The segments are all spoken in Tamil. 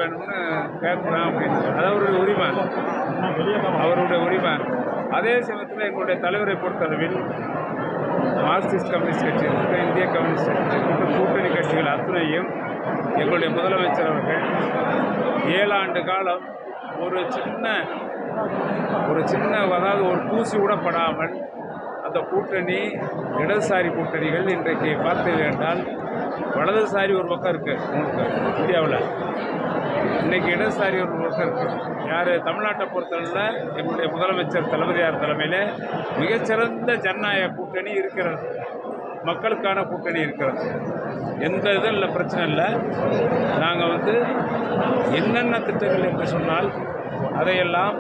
வேணும்னு கேட்குறோம் அப்படின்னு. அது அவருடைய உரிமை. அதே சமயத்தில் எங்களுடைய தலைவரை பொறுத்தளவில் மார்க்சிஸ்ட் கம்யூனிஸ்ட் கட்சி இருக்கட்டும், இந்திய கம்யூனிஸ்ட் கட்சி இருக்கட்டும், கூட்டணி கட்சிகள் அத்தனையும் எங்களுடைய முதலமைச்சர் அவர்கள் 7 ஆண்டு காலம் ஒரு சின்ன அதாவது ஒரு தூசி கூட படாமல் அந்த கூட்டணி இடதுசாரி கூட்டணிகள் இன்றைக்கு பார்த்தீர்கள் என்றால் வலதுசாரி ஒரு பக்கம் இருக்குது உங்களுக்கு இந்தியாவில். இன்றைக்கி இடதுசாரி ஒரு பக்கம் இருக்குது. யார் தமிழ்நாட்டை பொறுத்தவரையில் எங்களுடைய முதலமைச்சர் தளபதியார் தலைமையில் மிகச்சிறந்த ஜனநாயக கூட்டணி இருக்கிறது, மக்களுக்கான கூட்டணி இருக்கிறது. எந்த இதில் இல்லை, பிரச்சனை இல்லை. நாங்கள் என்னென்ன திட்டங்கள் என்று சொன்னால் அதையெல்லாம்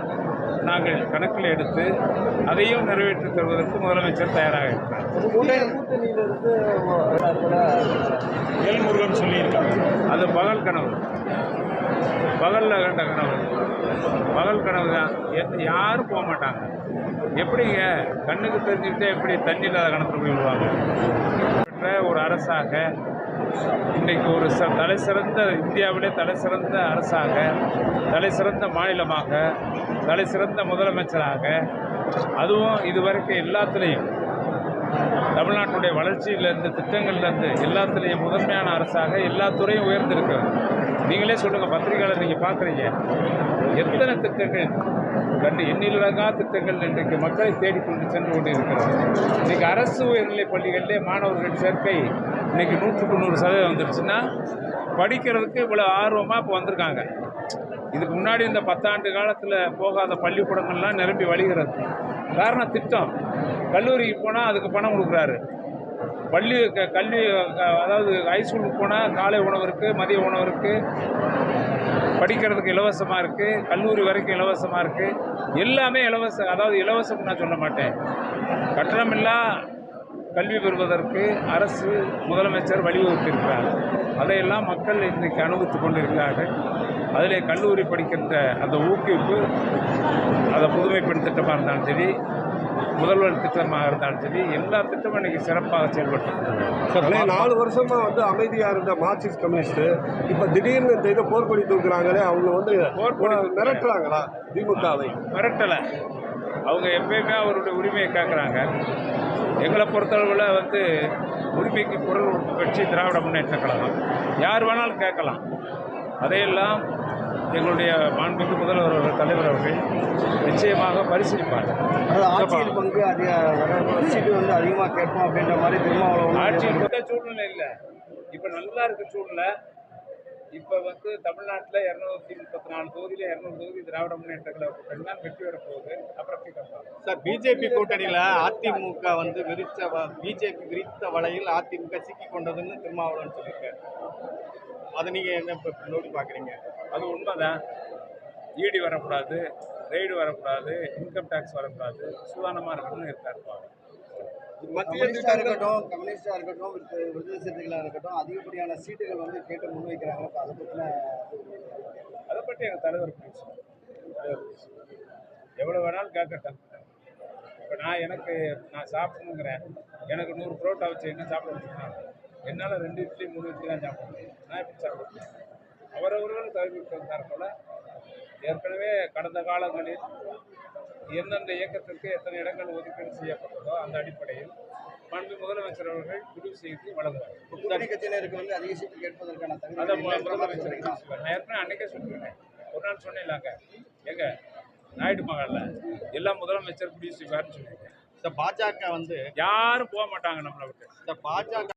நாங்கள் கணக்கில் எடுத்து அதையும் நிறைவேற்றி தருவதற்கு முதலமைச்சர் தயாராக இருக்கிறார். முருகன் சொல்லியிருக்காங்க, அது பகல் கனவு, பகலில் கண்ட கனவு, பகல் கனவு தான். யாரும் போக மாட்டாங்க. எப்படிங்க கண்ணுக்கு தெரிஞ்சுக்கிட்டே எப்படி தண்ணி இல்லாத கணத்தில் போய் விடுவாங்க? ஒரு அரசாக இன்றைக்கு ஒரு தலைசிறந்த இந்தியாவிலே தலைசிறந்த அரசாக, தலைசிறந்த மாநிலமாக, தலைசிறந்த முதலமைச்சராக, அதுவும் இதுவரைக்கும் எல்லாத்துலேயும் தமிழ்நாட்டுடைய வளர்ச்சியிலேருந்து திட்டங்கள்லேருந்து எல்லாத்துலேயும் முதன்மையான அரசாக எல்லா துறையும் உயர்ந்திருக்கிறது. நீங்களே சொல்லுங்கள், பத்திரிகையாளர் நீங்கள் பார்க்குறீங்க, எத்தனை திட்டங்கள் எண்ணிலடங்கா திட்டங்கள் இன்றைக்கு மக்களை தேடிக்கொண்டு சென்று கொண்டு இருக்கிறது. இன்றைக்கி அரசு உயர்நிலைப் பள்ளிகளிலே மாணவர்கள் சேர்க்கை இன்றைக்கி 100% வந்துடுச்சுன்னா படிக்கிறதுக்கு இவ்வளோ ஆர்வமாக இப்போ வந்திருக்காங்க. இதுக்கு முன்னாடி இந்த 10 ஆண்டு காலத்தில் போகாத பள்ளிக்கூடங்கள்லாம் நிரம்பி வழிகிறது. காரணம் திட்டம். கல்லூரிக்கு போனால் அதுக்கு பணம் கொடுக்குறாரு. கல்வி அதாவது ஹைஸ்கூலுக்கு போனால் காலை உணவு இருக்குது, மதிய உணவு இருக்குது, படிக்கிறதுக்கு இலவசமாக இருக்குது, கல்லூரி வரைக்கும் இலவசமாக இருக்குது, எல்லாமே இலவசம். அதாவது இலவசம் நான் சொல்ல மாட்டேன், கட்டணமில்லா கல்வி பெறுவதற்கு அரசு முதலமைச்சர் வழிவகுத்திருக்கிறார். அதையெல்லாம் மக்கள் இன்றைக்கு அனுபவித்து கொண்டிருக்கிறார்கள். அதிலே கல்லூரி படிக்கின்ற அந்த ஊக்குவிப்பு, அதை புதுமைப்பெண் திட்டமாக இருந்தாலும் சரி, முதல்வர் திட்டமாக இருந்தாலும் சரி, எல்லா திட்டமும் இன்றைக்கி சிறப்பாக செயல்பட்டு 4 வருஷமாக அமைதியாக இருந்த மார்க்சிஸ்ட் கம்யூனிஸ்ட்டு இப்போ திடீர்னு இந்த இதை போர்க்கொடி தூக்குறாங்களே, அவங்க போர்க்கொடி மிரட்டுறாங்களா? திமுகவை மிரட்டலை. அவங்க எப்பயுமே அவருடைய உரிமையை கேட்குறாங்க. எங்களை பொறுத்தளவில் உரிமைக்கு குரல் கொடுக்கும் கட்சி திராவிட முன்னேற்ற கழகம். யார் வேணாலும் கேட்கலாம். அதையெல்லாம் எங்களுடைய மாண்புமிகு முதல்வர் அவர்கள், தலைவர் அவர்கள் நிச்சயமாக பரிசீலிப்பார். ஆட்சியில் பங்கு சீட்டு அதிகமாக கேட்போம் அப்படின்ற மாதிரி திருமாவளவன் ஆட்சியில் சூழ்நிலை இல்லை. இப்போ நல்லா இருக்க சூழ்நிலை. இப்போ தமிழ்நாட்டில் 234 தொகுதியில் 200 தொகுதி திராவிட முன்னேற்ற கழகம் தான் வெற்றி பெற போகுது. அப்புறம் சார், பிஜேபி கூட்டணியில் அதிமுக பிஜேபி விரித்த வலையில் அதிமுக சிக்கிக் கொண்டதுன்னு திருமாவளவன் சொல்லியிருக்காரு. அதை நீங்கள் என்ன நோடி பார்க்குறீங்க? அது உண்மைதான். ஈடி வரக்கூடாது, ரெய்டு வரக்கூடாது, இன்கம் டேக்ஸ் வரக்கூடாது, சுதாரணமாக இருக்கணும்னு இருக்காருப்பா. கம்யூனிஸ்டாக இருக்கட்டும், விடுதலை சிறுத்தைகளாக இருக்கட்டும், அதிகப்படியான சீட்டுகள் கேட்டு முன்வைக்கிறாங்க. அதை பற்றி எங்கள் தலைவர் பேசுவோம். எவ்வளோ வேணாலும் கேட்கட்டும். இப்போ நான் சாப்பிடணுங்கிறேன், எனக்கு 100 புரோட்டா வச்சு என்ன சாப்பிட முடியும்? என்னால் 2 இட்லி 3 இட்லி தான் சாப்பிட முடியும். நான் எப்படி சாப்பிட முடியும்? அவரவர்கள் தவிர்த்து வந்தார் போல. ஏற்கனவே கடந்த காலங்களில் எந்தெந்த இயக்கத்திற்கு எத்தனை இடங்கள் ஒதுக்கீடு செய்யப்பட்டதோ அந்த அடிப்படையில் மாண்பு முதலமைச்சர் அவர்கள் முடிவு செய்து வழங்குவார். கூட்டணி கட்சியினருக்கு அதிக சீட்டு கேட்பதற்கான அதை முதலமைச்சர் நான் ஏற்கனவே அன்றைக்கே சொல்லியிருக்கேன். ஒரு நாள் சொன்னேன்லாங்க, எங்க நாயுடு மகாலில் எல்லாம் முதலமைச்சர் முடிவு செய்வார்னு சொல்லியிருக்கேன். இந்த பாஜக யாரும் போக மாட்டாங்க நம்மளை விட்டு. இந்த பாஜக